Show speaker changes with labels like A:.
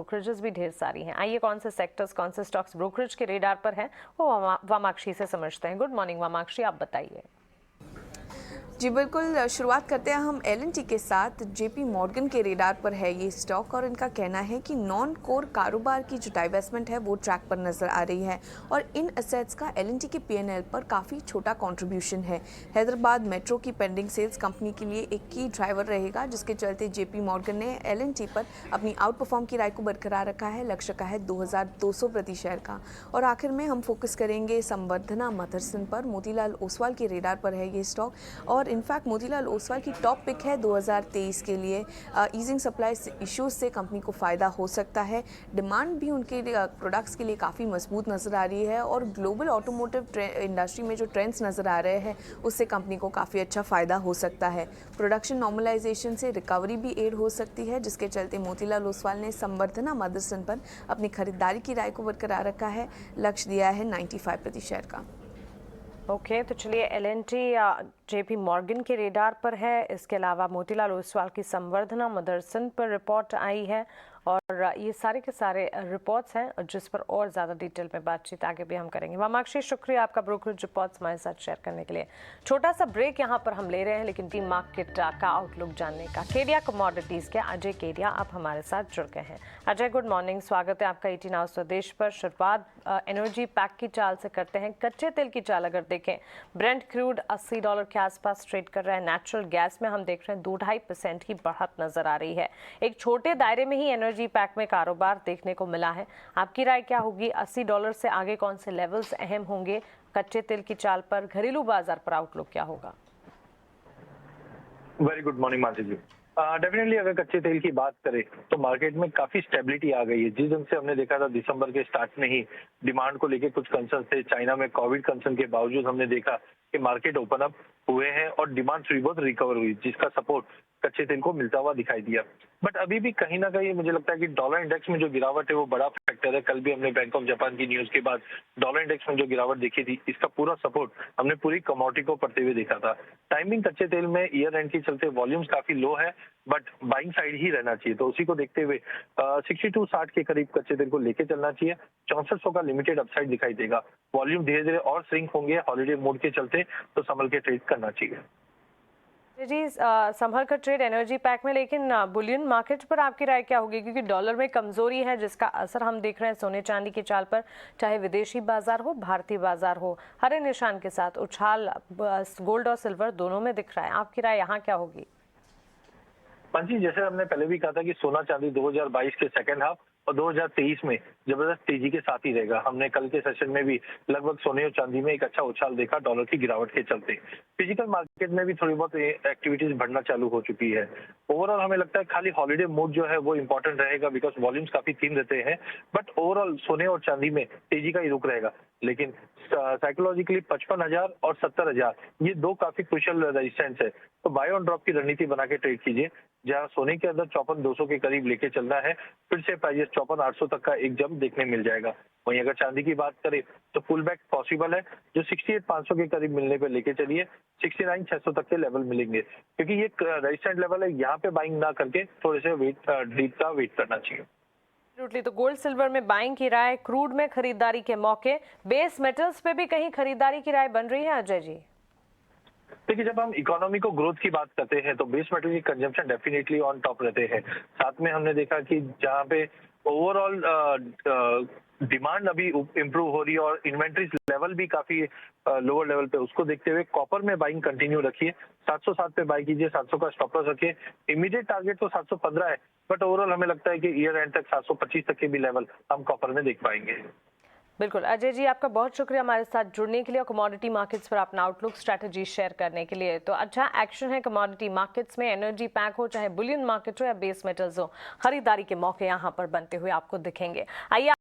A: Brokerages भी ढेर सारी हैं। आइए कौन से सेक्टर्स, कौन से स्टॉक्स ब्रोकरेज के रेडार पर हैं वो वामाक्षी से समझते हैं। गुड मॉर्निंग वामाक्षी, आप बताइए।
B: जी बिल्कुल, शुरुआत करते हैं हम एल&टी के साथ। जेपी मॉर्गन के रेडार पर है ये स्टॉक और इनका कहना है कि नॉन कोर कारोबार की जो डाइवेस्टमेंट है वो ट्रैक पर नज़र आ रही है और इन असेट्स का एल&टी के पीएनएल पर काफ़ी छोटा कंट्रीब्यूशन है। हैदराबाद मेट्रो की पेंडिंग सेल्स कंपनी के लिए एक की ड्राइवर रहेगा, जिसके चलते जेपी मॉर्गन ने एल&टी पर अपनी आउट परफॉर्म की राय को बरकरार रखा है। लक्ष्य का है 2200 प्रति शेयर का। और आखिर में हम फोकस करेंगे संवर्धना मदरसन पर। मोतीलाल ओसवाल के रेडार पर है ये स्टॉक और इनफैक्ट मोतीलाल ओसवाल की टॉप पिक है 2023 के लिए। ईजिंग सप्लाई इश्यूज से कंपनी को फ़ायदा हो सकता है। डिमांड भी उनके प्रोडक्ट्स के लिए काफ़ी मजबूत नज़र आ रही है और ग्लोबल ऑटोमोटिव इंडस्ट्री में जो ट्रेंड्स नज़र आ रहे हैं उससे कंपनी को काफ़ी अच्छा फ़ायदा हो सकता है। प्रोडक्शन नॉर्मलाइजेशन से रिकवरी भी एड हो सकती है, जिसके चलते मोतीलाल ओसवाल ने संवर्धना मदरसन पर अपनी खरीदारी की राय को बरकरार रखा है। लक्ष्य दिया है 95 प्रति शेयर का।
A: ओके, तो चलिए एल&टी जेपी मॉर्गन के रेडार पर है। इसके अलावा मोतीलाल ओसवाल की संवर्धना मदरसन पर रिपोर्ट आई है और ये सारे के सारे रिपोर्ट्स हैं जिस पर और ज़्यादा डिटेल में बातचीत आगे भी हम करेंगे। वामाक्षी, शुक्रिया आपका ब्रोकरेज रिपोर्ट्स हमारे साथ शेयर करने के लिए। छोटा सा ब्रेक यहाँ पर हम ले रहे हैं, लेकिन टी मार्केट का आउटलुक जानने का। केडिया कमोडिटीज़ के अजय केडिया आप हमारे साथ जुड़ गए हैं। अजय, गुड मॉर्निंग, स्वागत है आपका 18 आवर्स स्वदेश पर। शुरुआत एनर्जी पैक की चाल से करते हैं। कच्चे तेल की चाल अगर देखें, ब्रेंट क्रूड $80 के आसपास ट्रेड कर रहा है। नेचुरल गैस में हम देख रहे हैं 2-2.5% की बढ़त नजर आ रही है। एक छोटे दायरे में ही एनर्जी पैक में कारोबार देखने को मिला है। आपकी राय क्या होगी? $80 से आगे कौन से लेवल्स अहम होंगे कच्चे तेल की चाल पर? घरेलू बाजार पर आउटलुक क्या होगा?
C: वेरी गुड मॉर्निंग मानसी जी। डेफिनेटली अगर कच्चे तेल की बात करें तो मार्केट में काफी स्टेबिलिटी आ गई है। जिस ढंग से हमने देखा था दिसंबर के स्टार्ट में ही डिमांड को लेके कुछ कंसर्न थे, चाइना में कोविड कंसर्न के बावजूद हमने देखा कि मार्केट ओपन अप हुए हैं और डिमांड थोड़ी बहुत रिकवर हुई, जिसका सपोर्ट कच्चे तेल को मिलता हुआ दिखाई दिया। बट अभी भी कहीं ना कहीं मुझे लगता है कि डॉलर इंडेक्स में जो गिरावट है वो बड़ा फैक्टर है। कल भी हमने बैंक ऑफ जापान की न्यूज के बाद डॉलर इंडेक्स में जो गिरावट देखी थी, इसका पूरा सपोर्ट हमने पूरी कमोडिटी को पड़ते हुए देखा था। टाइमिंग कच्चे तेल में ईयर एंड के चलते वॉल्यूम्स काफी लो है, बट बाइंग साइड ही रहना चाहिए। तो उसी को देखते हुए 62-60 के करीब कच्चे तेल को लेके चलना चाहिए। 6400 का लिमिटेड अपसाइड दिखाई देगा। वॉल्यूम धीरे धीरे और श्रिंक होंगे हॉलीडे मोड के चलते, तो संभल के ट्रेड करना चाहिए।
A: जी, संभल कर ट्रेड एनर्जी पैक में, लेकिन बुलियन मार्केट पर आपकी राय क्या होगी? क्योंकि डॉलर में कमजोरी है जिसका असर हम देख रहे हैं सोने चांदी की चाल पर, चाहे विदेशी बाजार हो भारतीय बाजार हो। हरे निशान के साथ उछाल गोल्ड और सिल्वर दोनों में दिख रहा है। आपकी राय यहाँ क्या होगी?
C: जी, जैसे हमने पहले भी कहा था कि सोना चांदी 2022 के सेकंड हाफ और 2023 में जबरदस्त तेजी के साथ ही रहेगा। हमने कल के सेशन में भी लगभग सोने और चांदी में एक अच्छा उछाल देखा डॉलर की गिरावट के चलते। फिजिकल मार्केट में भी थोड़ी बहुत एक्टिविटीज बढ़ना चालू हो चुकी है। ओवरऑल हमें लगता है खाली हॉलीडे मूड जो है वो इंपॉर्टेंट रहेगा, बिकॉज वॉल्यूम्स काफी थिन रहते हैं। बट ओवरऑल सोने और चांदी में तेजी का ही रुख रहेगा। लेकिन साइकोलॉजिकली 55,000 और 70,000 ये दो काफी क्रुशियल रेजिस्टेंस है। तो बाय ऑन ड्रॉप की रणनीति बना के ट्रेड कीजिए। जहां सोने के अंदर 54,200 के करीब लेके चलना है, फिर से प्राइस 54,800 तक का एक जंप देखने मिल जाएगा। वहीं अगर चांदी की बात करें तो पुल बैक पॉसिबल है, जो 68,500 के करीब मिलने पे लेके चलिए। 69,600 तक के लेवल मिलेंगे, क्योंकि ये रेजिस्टेंट लेवल है। यहाँ पे बाइंग ना करके थोड़े से डीप का वेट करना चाहिए।
A: तो गोल्ड सिल्वर में बाइंग की राय, क्रूड में खरीदारी के मौके, बेस मेटल्स पे भी कहीं खरीदारी की राय बन रही है अजय जी?
C: देखिए, जब हम इकोनॉमी को ग्रोथ की बात करते हैं तो बेस मेटल की कंजम्पशन डेफिनेटली ऑन टॉप रहते हैं। साथ में हमने देखा कि जहाँ पे ओवरऑल डिमांड अभी इम्प्रूव हो रही है और इन्वेंट्री लेवल भी काफी लोअर लेवल पे, उसको देखते हुए कॉपर में बाइंग कंटिन्यू रखिए। 707 पे बाई कीजिए, 700 का स्टॉप लॉस रखिए। इमीडिएट टारगेट तो 715 है, बट ओवरऑल हमें लगता है कि ईयर एंड तक 725 तक के भी लेवल हम कॉपर में देख पाएंगे।
A: बिल्कुल अजय जी, आपका बहुत शुक्रिया हमारे साथ जुड़ने के लिए और कमोडिटी मार्केट्स पर अपना आउटलुक स्ट्रैटेजी शेयर करने के लिए। तो अच्छा एक्शन है कमोडिटी मार्केट्स में, एनर्जी पैक हो चाहे बुलियन मार्केट हो या बेस मेटल्स हो, खरीदारी के मौके यहाँ पर बनते हुए आपको दिखेंगे। आइए